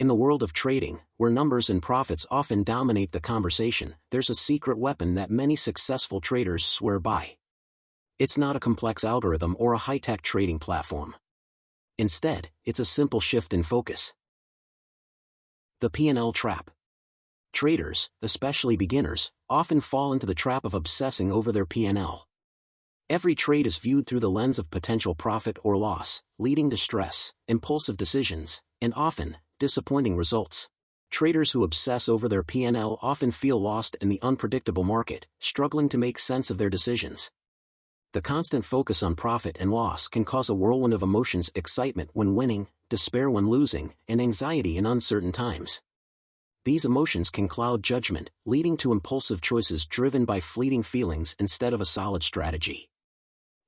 In the world of trading, where numbers and profits often dominate the conversation, there's a secret weapon that many successful traders swear by. It's not a complex algorithm or a high-tech trading platform. Instead, it's a simple shift in focus. The P&L trap. Traders, especially beginners, often fall into the trap of obsessing over their P&L. Every trade is viewed through the lens of potential profit or loss, leading to stress, impulsive decisions, and often, disappointing results. Traders who obsess over their P&L often feel lost in the unpredictable market, struggling to make sense of their decisions. The constant focus on profit and loss can cause a whirlwind of emotions: excitement when winning, despair when losing, and anxiety in uncertain times. These emotions can cloud judgment, leading to impulsive choices driven by fleeting feelings instead of a solid strategy.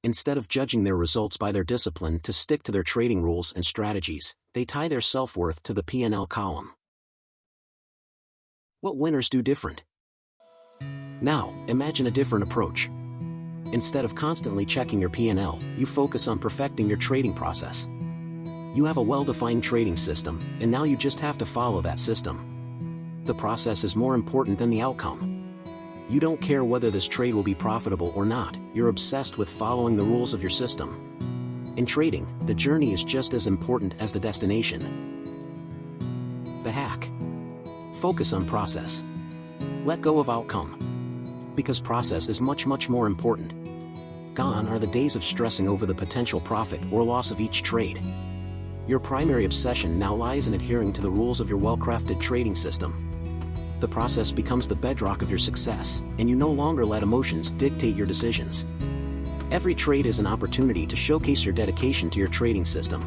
Instead of judging their results by their discipline to stick to their trading rules and strategies, they tie their self-worth to the P&L column. What winners do different? Now, imagine a different approach. Instead of constantly checking your P&L, you focus on perfecting your trading process. You have a well-defined trading system, and now you just have to follow that system. The process is more important than the outcome. You don't care whether this trade will be profitable or not, you're obsessed with following the rules of your system. In trading, the journey is just as important as the destination. The hack. Focus on process. Let go of outcome. Because process is much more important. Gone are the days of stressing over the potential profit or loss of each trade. Your primary obsession now lies in adhering to the rules of your well-crafted trading system. The process becomes the bedrock of your success, and you no longer let emotions dictate your decisions. Every trade is an opportunity to showcase your dedication to your trading system.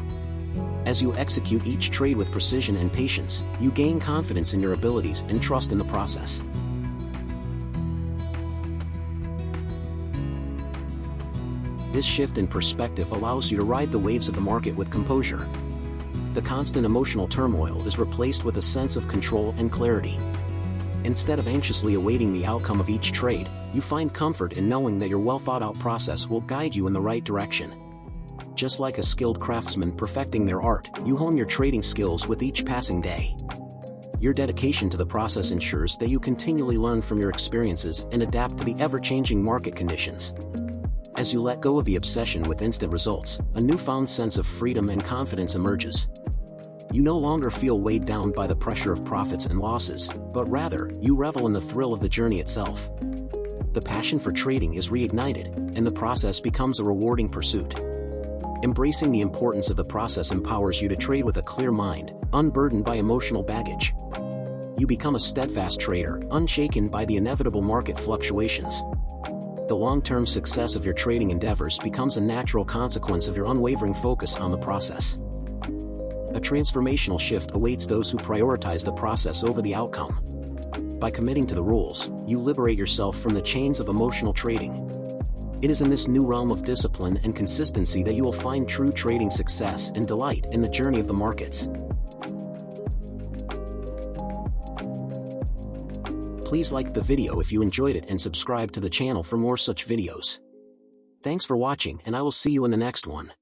As you execute each trade with precision and patience, you gain confidence in your abilities and trust in the process. This shift in perspective allows you to ride the waves of the market with composure. The constant emotional turmoil is replaced with a sense of control and clarity. Instead of anxiously awaiting the outcome of each trade, you find comfort in knowing that your well-thought-out process will guide you in the right direction. Just like a skilled craftsman perfecting their art, you hone your trading skills with each passing day. Your dedication to the process ensures that you continually learn from your experiences and adapt to the ever-changing market conditions. As you let go of the obsession with instant results, a newfound sense of freedom and confidence emerges. You no longer feel weighed down by the pressure of profits and losses, but rather, you revel in the thrill of the journey itself. The passion for trading is reignited, and the process becomes a rewarding pursuit. Embracing the importance of the process empowers you to trade with a clear mind, unburdened by emotional baggage. You become a steadfast trader, unshaken by the inevitable market fluctuations. The long-term success of your trading endeavors becomes a natural consequence of your unwavering focus on the process. A transformational shift awaits those who prioritize the process over the outcome. By committing to the rules, you liberate yourself from the chains of emotional trading. It is in this new realm of discipline and consistency that you will find true trading success and delight in the journey of the markets. Please like the video if you enjoyed it and subscribe to the channel for more such videos. Thanks for watching, and I will see you in the next one.